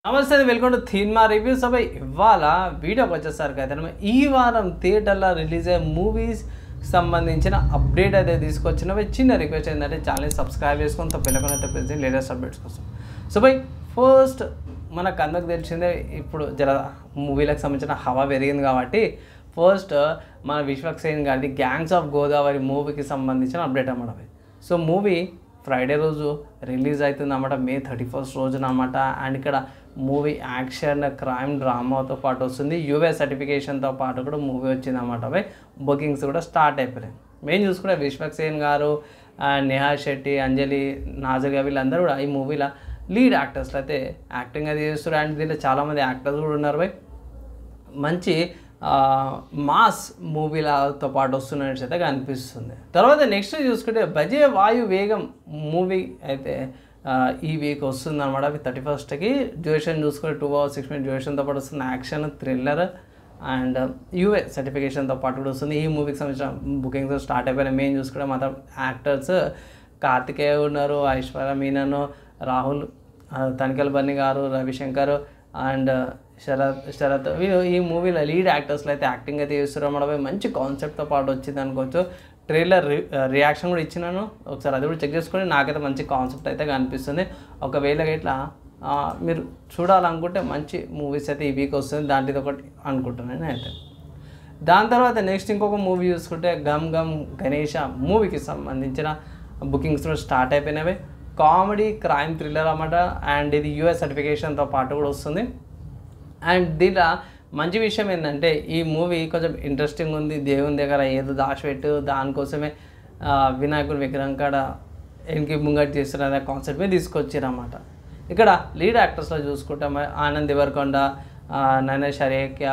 నమస్తే welcome to cinema reviews అబ్బాయి ఇవాళ వీడియోకి వచ్చేసరికి అయితే ఈ వారం థియేటర్లో రిలీజ్ అయ్యే మూవీస్ సంబంధించిన అప్డేట్ అయితే తీసుకొచ్చిన చిన్న రిక్వెస్ట్ ఏంటంటే ఛానల్ సబ్స్క్రైబ్ చేసుకొని పిల్లకొని అయితే ప్రెజెంట్ లేటెస్ట్ అప్డేట్స్ కోసం. సో బై ఫస్ట్ మనకు అందరికి తెలిసిందే ఇప్పుడు జర మూవీలకు సంబంధించిన హవా పెరిగింది కాబట్టి ఫస్ట్ మన విశ్వక్సేన్ గారి గ్యాంగ్స్ ఆఫ్ గోదావరి మూవీకి సంబంధించిన అప్డేట్ అన్నమాట. సో మూవీ ఫ్రైడే రోజు రిలీజ్ అవుతుంది అన్నమాట, May 31 రోజున అన్నమాట. అండ్ ఇక్కడ మూవీ యాక్షన్ క్రైమ్ డ్రామాతో పాటు వస్తుంది, యూఎస్ సర్టిఫికేషన్తో పాటు కూడా మూవీ వచ్చింది అన్నమాట. బుకింగ్స్ కూడా స్టార్ట్ అయిపోయాయి. మేము చూసుకుంటే విశ్వక్సేన్ గారు, నేహా శెట్టి, అంజలి నాజర్ గారు వీళ్ళందరూ కూడా ఈ మూవీలో లీడ్ యాక్టర్స్లో అయితే యాక్టింగ్ అది చేస్తారు. అండ్ దీంట్లో చాలామంది యాక్టర్స్ కూడా ఉన్నారు బై. మంచి మాస్ మూవీలతో పాటు వస్తున్నట్టు అయితే కనిపిస్తుంది. తర్వాత నెక్స్ట్ చూసుకుంటే భజే వాయు వేగం మూవీ అయితే ఈ వీక్ వస్తుంది అనమాట. 31కి డ్యూరేషన్ చూసుకుంటే 2 hours 6 minutes డ్యూరేషన్తో పాటు వస్తుంది. యాక్షన్ థ్రిల్లర్ అండ్ యూఏ సర్టిఫికేషన్తో పాటు కూడా వస్తుంది. ఈ మూవీకి సంబంధించిన బుకింగ్స్ స్టార్ట్ అయిపోయినాయి. మేము చూసుకుంటే మాత్రం యాక్టర్స్ కార్తికేయ ఉన్నారు, ఐశ్వర్య మీనన్, రాహుల్ తనికెల్ బన్నీ గారు, రవిశంకర్ అండ్ శరత్ వీళ్ళు ఈ మూవీలో లీడ్ యాక్టర్స్లో అయితే యాక్టింగ్ అయితే చేస్తారు అన్నమాట. మంచి కాన్సెప్ట్తో పాటు వచ్చింది అనుకోవచ్చు. ట్రైలర్ రియాక్షన్ కూడా ఇచ్చినాను, ఒకసారి అది కూడా చెక్ చేసుకొని నాకైతే మంచి కాన్సెప్ట్ అయితే కనిపిస్తుంది. ఒకవేళ ఇట్లా మీరు చూడాలనుకుంటే మంచి మూవీస్ అయితే ఈ వీక్ వస్తుంది, దాంట్లో ఒకటి అనుకుంటున్నాను అయితే. దాని తర్వాత నెక్స్ట్ ఇంకొక మూవీ చూసుకుంటే గమ్ గమ్ గణేష మూవీకి సంబంధించిన బుకింగ్స్ కూడా స్టార్ట్ అయిపోయినవి. కామెడీ క్రైమ్ థ్రిల్లర్ అన్నమాట. అండ్ ఇది యూఎస్ సర్టిఫికేషన్తో పాటు కూడా వస్తుంది. అండ్ దీంట్లో మంచి విషయం ఏంటంటే ఈ మూవీ కొంచెం ఇంట్రెస్టింగ్ ఉంది. దేవుని దగ్గర ఏదో దాచిపెట్టు దానికోసమే వినాయకుడి విగ్రహం కాడ ఎన్కి ముంగట్ చేస్తారు అనే కాన్సెప్ట్ మీద తీసుకొచ్చారు అన్నమాట. ఇక్కడ లీడ్ యాక్టర్స్లో చూసుకుంటే Anand Deverakonda, Nayan Sarika,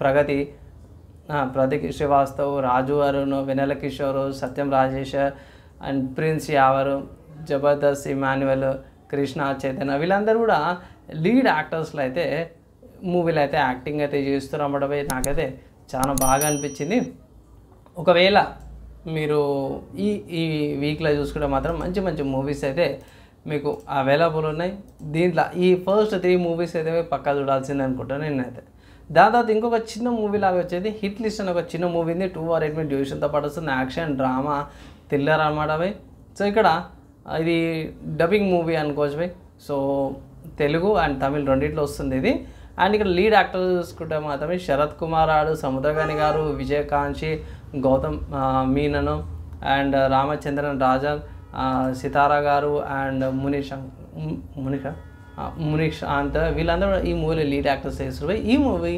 Pragati Srivastav, Raju Arun, Vennela Kishore, Satyam Rajesh and Prince Yawar, Jabardasth Emmanuel, Krishna Chaitanya వీళ్ళందరూ కూడా లీడ్ యాక్టర్స్లో అయితే మూవీలో అయితే యాక్టింగ్ అయితే చేస్తారు అన్నమాట. నాకైతే చాలా బాగా అనిపించింది. ఒకవేళ మీరు ఈ వీక్లో చూసుకుంటే మాత్రం మంచి మంచి మూవీస్ అయితే మీకు అవైలబుల్ ఉన్నాయి. దీంట్లో ఈ ఫస్ట్ 3 మూవీస్ అయితే పక్కా చూడాల్సిందే అనుకుంటాను నేనైతే. దాని తర్వాత ఇంకొక చిన్న మూవీ లాగా వచ్చేది హిట్ లిస్ట్ అని ఒక చిన్న మూవీ ఉంది. 2 hours 8 minutes డ్యూరేషన్తో పాటు వస్తుంది. యాక్షన్ డ్రామా థ్రిల్లర్ అన్నమాట బై. సో ఇక్కడ ఇది డబ్బింగ్ మూవీ అనుకోవచ్చు by. So Telugu and Tamil రెండిట్లో వస్తుంది ఇది. అండ్ ఇక్కడ లీడ్ యాక్టర్ చూసుకుంటే మాత్రమే శరత్ కుమార్ ఆడు, సముద్రగాని గారు, విజయకాంక్షి, గౌతమ్ మీనన్ అండ్ రామచంద్రన్ రాజన్, సితారా గారు అండ్ మునిషాంత్ వీళ్ళందరూ ఈ మూవీలో లీడ్ యాక్టర్స్ చేస్తారు. ఈ మూవీ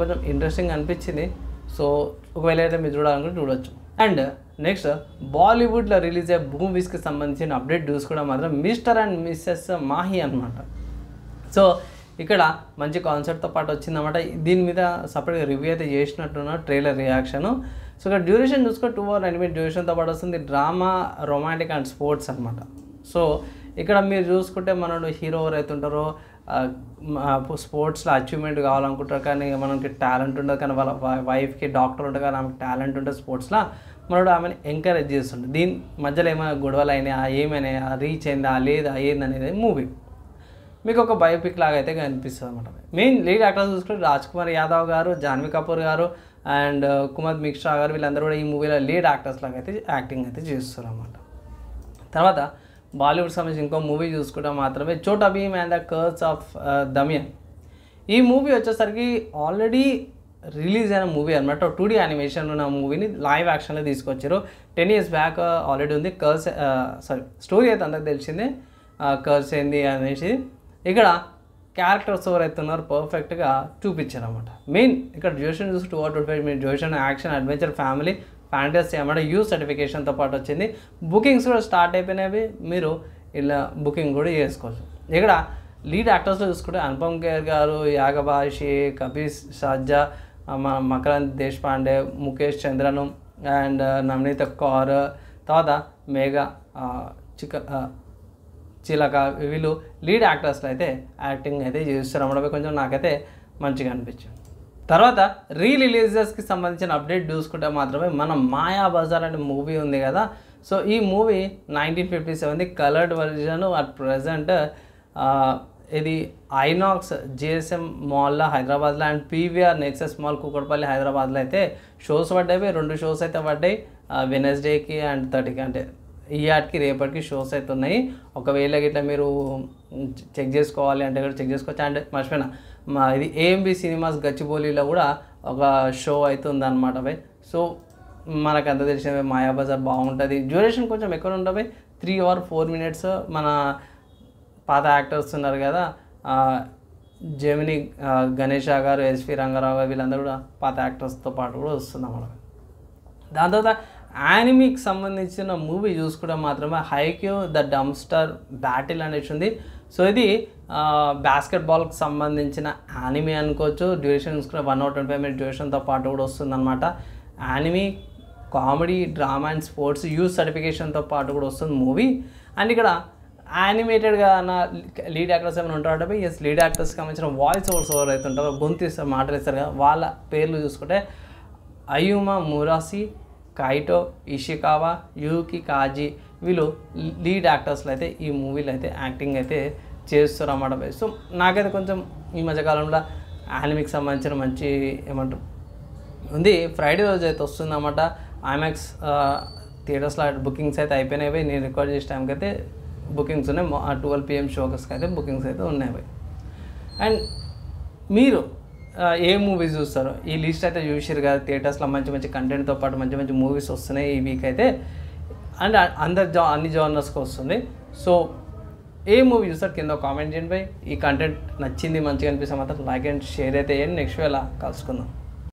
కొంచెం ఇంట్రెస్టింగ్ అనిపించింది. సో ఒకవేళ అయితే మీరు చూడాలనుకుంటే చూడొచ్చు. అండ్ నెక్స్ట్ బాలీవుడ్లో రిలీజ్ అయ్యే మూవీస్కి సంబంధించిన అప్డేట్ చూసుకోవడం మాత్రం మిస్టర్ అండ్ మిస్సెస్ మాహి అనమాట. సో ఇక్కడ మంచి కాన్సెప్ట్తో పాటు వచ్చిందన్నమాట. దీని మీద సపరేట్గా రివ్యూ అయితే చేసినట్టున్నా ట్రైలర్ రియాక్షను. సో ఇక్కడ డ్యూరేషన్ చూసుకొని 2 hours 9 minutes డ్యూరేషన్తో పాటు వస్తుంది. డ్రామా, రొమాంటిక్ అండ్ స్పోర్ట్స్ అనమాట. సో ఇక్కడ మీరు చూసుకుంటే మనోడు హీరో ఎవరైతే ఉంటారో స్పోర్ట్స్లో అచీవ్మెంట్ కావాలనుకుంటారు, కానీ మనకి టాలెంట్ ఉండదు, కానీ వాళ్ళ వైఫ్కి డాక్టర్ ఉంటుంది కానీ ఆమెకి టాలెంట్ ఉంటుంది స్పోర్ట్స్లో, మనోడు ఆమెను ఎంకరేజ్ చేస్తుంటాడు. దీని మధ్యలో ఏమైనా గొడవలు అయినా ఏమైనా రీచ్ అయిందా లేదా ఏందనేది మూవీ మీకు ఒక బయోపిక్ లాగా అయితే కనిపిస్తుంది అనమాట. మెయిన్ లీడ్ యాక్టర్స్ చూసుకుంటే రాజ్ కుమార్ యాదవ్ గారు, జాన్వీ కపూర్ గారు అండ్ కుమార్ మిశ్రా గారు వీళ్ళందరూ కూడా ఈ మూవీలో లీడ్ యాక్టర్స్ లాగా అయితే యాక్టింగ్ అయితే చేస్తారు అన్నమాట. తర్వాత బాలీవుడ్ సంబంధించి ఇంకో మూవీ చూసుకుంటే మాత్రమే Chhota Bheem and the curse of Damyaan. ఈ మూవీ వచ్చేసరికి ఆల్రెడీ రిలీజ్ అయిన మూవీ అనమాట. 2D యానిమేషన్ ఉన్న మూవీని లైవ్ యాక్షన్లో తీసుకొచ్చారు. 10 years బ్యాక్ ఆల్రెడీ ఉంది. స్టోరీ అయితే అందరికి తెలిసిందే కర్స్ ఏంది అనేసి. ఇక్కడ క్యారెక్టర్స్ ఎవరైతే ఉన్నారో పర్ఫెక్ట్గా చూపించారు అన్నమాట. మెయిన్ ఇక్కడ డ్యూరేషన్ చూసి 2 hours 25 minutes duration, action adventure family fantasy అన్నమాట. యూస్ సర్టిఫికేషన్తో పాటు వచ్చింది. బుకింగ్స్ కూడా స్టార్ట్ అయిపోయినవి, మీరు ఇలా బుకింగ్ కూడా చేసుకోవచ్చు. ఇక్కడ లీడ్ యాక్టర్స్లో చూసుకుంటే అనుపమ్ ఖేర్ గారు, యాగబాషి, కబీర్ సాజ్జా, మకరంద్ దేశపాండే, ముఖేష్ చంద్రను అండ్ నవనీత కౌర్, తర్వాత మేఘా చిలక వీళ్ళు లీడ్ యాక్టర్స్లో అయితే యాక్టింగ్ అయితే చేస్తారు అన్నమాట. కొంచెం నాకైతే మంచిగా అనిపించింది. తర్వాత రిలీజెస్కి సంబంధించిన అప్డేట్ చూసుకుంటే మాత్రమే మనం మాయాబజార్ అనే మూవీ ఉంది కదా. సో ఈ movie 1957 coloured version at present ఇది ఐనాక్స్ జిఎస్ఎం మాల్లో హైదరాబాద్లో and PVR nexus mall Kukatpally హైదరాబాద్లో అయితే షోస్ పడ్డాయి. 2 షోస్ అయితే పడ్డాయి, వెనస్డేకి అండ్ 30కి, అంటే ఈ ఆటికి రేపటికి షోస్ అయితే ఉన్నాయి. ఒకవేళ ఇట్లా మీరు చెక్ చేసుకోవాలి అంటే కూడా చెక్ చేసుకోవచ్చు. అండ్ మర్చిపోయినా ఇది ఏఎంబి సినిమాస్ గచ్చిబౌలిలో కూడా ఒక షో అయితే ఉందన్నమాట బై. సో మనకు అంత తెలిసిన మాయాబజార్ బాగుంటుంది. డ్యూరేషన్ కొంచెం ఎక్కువ ఉంటుంది, 3 or 4 minutes. మన పాత యాక్టర్స్ ఉన్నారు కదా, జెమిని గణేష్ గారు, ఎస్వి రంగారావు గారు, వీళ్ళందరూ కూడా పాత యాక్టర్స్తో పాటు కూడా వస్తుంది అన్నమాట. దాని తర్వాత యానిమీకి సంబంధించిన మూవీ చూసుకుంటే మాత్రమే హైక్యూ ద డంప్స్టర్ బ్యాటిల్ అనేసి ఉంది. సో ఇది బాస్కెట్బాల్కి సంబంధించిన యానిమీ అనుకోవచ్చు. డ్యూరేషన్ చూసుకుంటే 125 minutes డ్యూరేషన్తో పాటు కూడా వస్తుంది అనమాట. Anime comedy, drama and sports youth సర్టిఫికేషన్తో పాటు కూడా వస్తుంది మూవీ. అండ్ ఇక్కడ యానిమేటెడ్గా నా లీడ్ యాక్టర్స్ ఏమైనా ఉంటారంటే ఎస్, లీడ్ యాక్టర్స్కి సంబంధించిన వాయిస్ ఓవర్స్ ఎవరు అయితే ఉంటారో, గొంతు ఇస్తారు, మాటలు ఇస్తారు కదా, వాళ్ళ పేర్లు చూసుకుంటే అయుమా మురాసి, కైటో ఇషికావా, యూకి కాజీ, వీళ్ళు లీడ్ యాక్టర్స్లో అయితే ఈ మూవీలో అయితే యాక్టింగ్ అయితే చేస్తారు అన్నమాట. సో నాకైతే కొంచెం ఈ మధ్యకాలంలో యానిమీకి సంబంధించిన మంచి ఏమంటారు ఉంది. ఫ్రైడే రోజు అయితే వస్తుందన్నమాట. ఐమాక్స్ థియేటర్స్లో బుకింగ్స్ అయితే అయిపోయినాయి. నేను రికార్డ్ చేసే టైంకి అయితే బుకింగ్స్ ఉన్నాయి. 12 PM షోకి అయితే బుకింగ్స్ అయితే ఉన్నాయి. అండ్ మీరు ఏ మూవీస్ చూస్తారు? ఈ లిస్ట్ అయితే చూసారు కదా, థియేటర్స్లో మంచి మంచి కంటెంట్తో పాటు మంచి మంచి మూవీస్ వస్తున్నాయి ఈ వీక్ అయితే. అండ్ అన్ని జానర్స్కి వస్తుంది. సో ఏ మూవీ చూస్తారు కింద కామెంట్ చేయండి. ఈ కంటెంట్ నచ్చింది, మంచిగా అనిపిస్తే మాత్రం లైక్ అండ్ షేర్ అయితే చేయండి. నెక్స్ట్ వేళ కలుసుకుందాం.